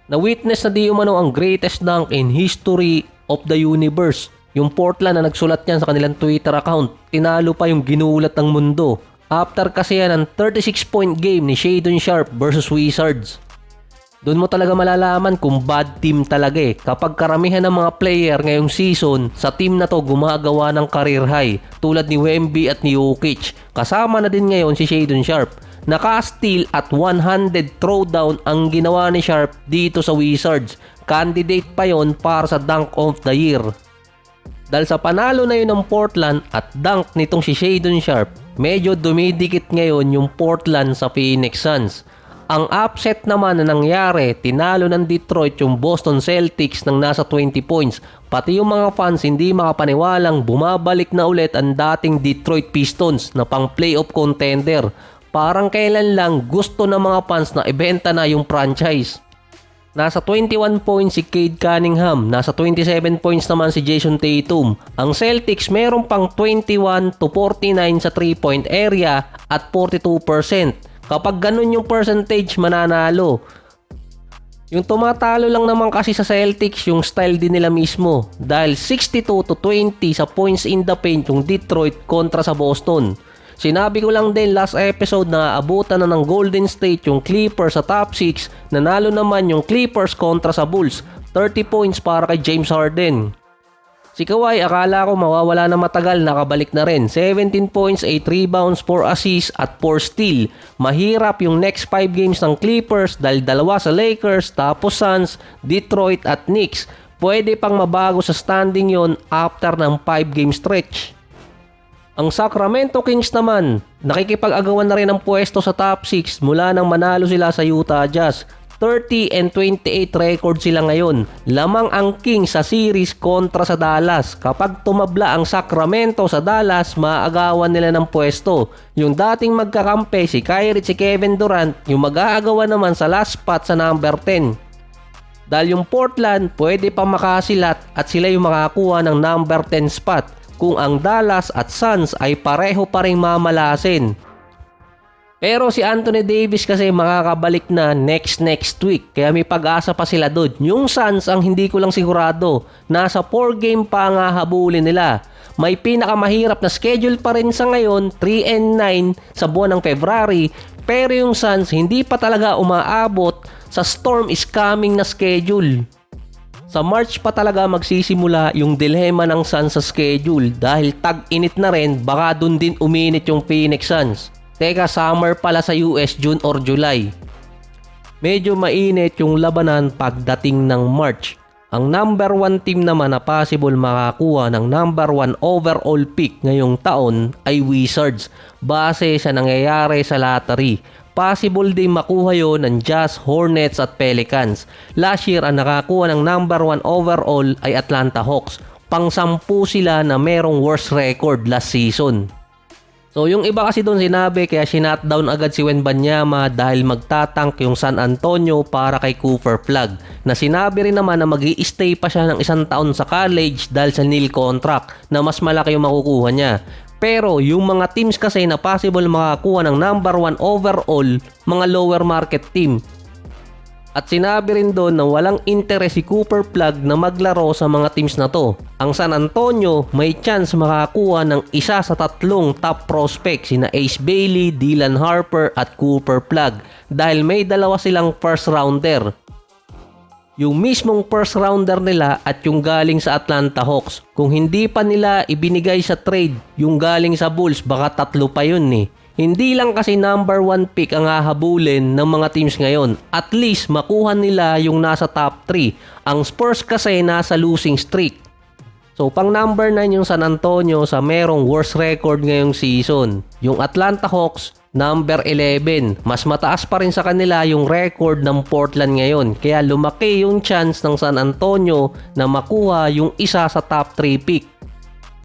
Na-witness na di umano ang greatest dunk in history of the universe. Yung Portland na nagsulat yan sa kanilang Twitter account, tinalo pa yung ginulat ng mundo. After kasi yan ang 36-point game ni Shaedon Sharpe versus Wizards. Doon mo talaga malalaman kung bad team talaga kapag karamihan ng mga player ngayong season sa team na to gumagawa ng career high tulad ni Wemby at ni Jokic. Kasama na din ngayon si Shaedon Sharpe. Naka-steal at one-handed throwdown ang ginawa ni Sharpe dito sa Wizards. Candidate pa yon para sa Dunk of the Year. Dahil sa panalo na yun ng Portland at dunk nitong si Shaedon Sharpe, medyo dumidikit ngayon yung Portland sa Phoenix Suns. Ang upset naman na nangyari, tinalo ng Detroit yung Boston Celtics ng nasa 20 points. Pati yung mga fans hindi makapaniwalang bumabalik na ulit ang dating Detroit Pistons na pang playoff contender. Parang kailan lang gusto ng mga fans na ibenta na yung franchise. Nasa 21 points si Cade Cunningham, nasa 27 points naman si Jason Tatum. Ang Celtics meron pang 21 to 49 sa 3-point area at 42%. Kapag ganun yung percentage, mananalo. Yung tumatalo lang naman kasi sa Celtics, yung style din nila mismo. Dahil 62 to 20 sa points in the paint yung Detroit kontra sa Boston. Sinabi ko lang din last episode na abutan na ng Golden State yung Clippers sa top 6. Nanalo naman yung Clippers kontra sa Bulls. 30 points para kay James Harden. Si Kawhi, akala ko mawawala na matagal, nakabalik na rin. 17 points, 8 rebounds, 4 assists at 4 steal. Mahirap yung next 5 games ng Clippers dahil dalawa sa Lakers, tapos Suns, Detroit at Knicks. Pwede pang mabago sa standing yon after ng 5 game stretch. Ang Sacramento Kings naman, nakikipag-agawan na rin ang pwesto sa top 6 mula nang manalo sila sa Utah Jazz. 30 and 28 record sila ngayon. Lamang ang Kings sa series kontra sa Dallas. Kapag tumabla ang Sacramento sa Dallas, maaagawan nila ng pwesto. Yung dating magkakampi si Kyrie at si Kevin Durant, yung mag-aagawan naman sa last spot sa number 10. Dahil yung Portland, pwede pa makasilat at sila yung makakuha ng number 10 spot kung ang Dallas at Suns ay pareho pa ring mamalasin. Pero si Anthony Davis kasi makakabalik na next week. Kaya may pag-asa pa sila doon. Yung Suns ang hindi ko lang sigurado. Nasa 4 game pa nga habulin nila. May pinakamahirap na schedule pa rin sa ngayon, 3 and 9 sa buwan ng February. Pero yung Suns hindi pa talaga umaabot sa storm is coming na schedule. Sa March pa talaga magsisimula yung dilema ng Suns sa schedule. Dahil tag-init na rin, baka dun din uminit yung Phoenix Suns. Teka, summer pala sa US, June or July. Medyo mainit yung labanan pagdating ng March. Ang number 1 team naman na possible makakuha ng number 1 overall pick ngayong taon ay Wizards. Base sa nangyayari sa lottery. Possible din makuha yon ng Jazz, Hornets at Pelicans. Last year ang nakakuha ng number 1 overall ay Atlanta Hawks. Pang-10 sila na merong worst record last season. So yung iba kasi doon sinabi kaya sinutdown agad si Wembanyama dahil magtatank yung San Antonio para kay Cooper Flag. Na sinabi rin naman na mag-i-stay pa siya ng 1 taon sa college dahil sa nil contract na mas malaki yung makukuha niya. Pero yung mga teams kasi na possible makakuha ng number 1 overall, mga lower market team. At sinabi rin doon na walang interest si Cooper Flag na maglaro sa mga teams na to. Ang San Antonio may chance makakuha ng isa sa 3 top prospects sina Ace Bailey, Dylan Harper at Cooper Flag dahil may 2 silang first rounder. Yung mismong first rounder nila at yung galing sa Atlanta Hawks. Kung hindi pa nila ibinigay sa trade yung galing sa Bulls, baka 3 pa yun eh. Hindi lang kasi number 1 pick ang hahabulin ng mga teams ngayon. At least makuha nila yung nasa top 3. Ang Spurs kasi nasa losing streak. So pang number 9 yung San Antonio sa merong worst record ngayong season. Yung Atlanta Hawks number 11. Mas mataas pa rin sa kanila yung record ng Portland ngayon. Kaya lumaki yung chance ng San Antonio na makuha yung isa sa top 3 pick.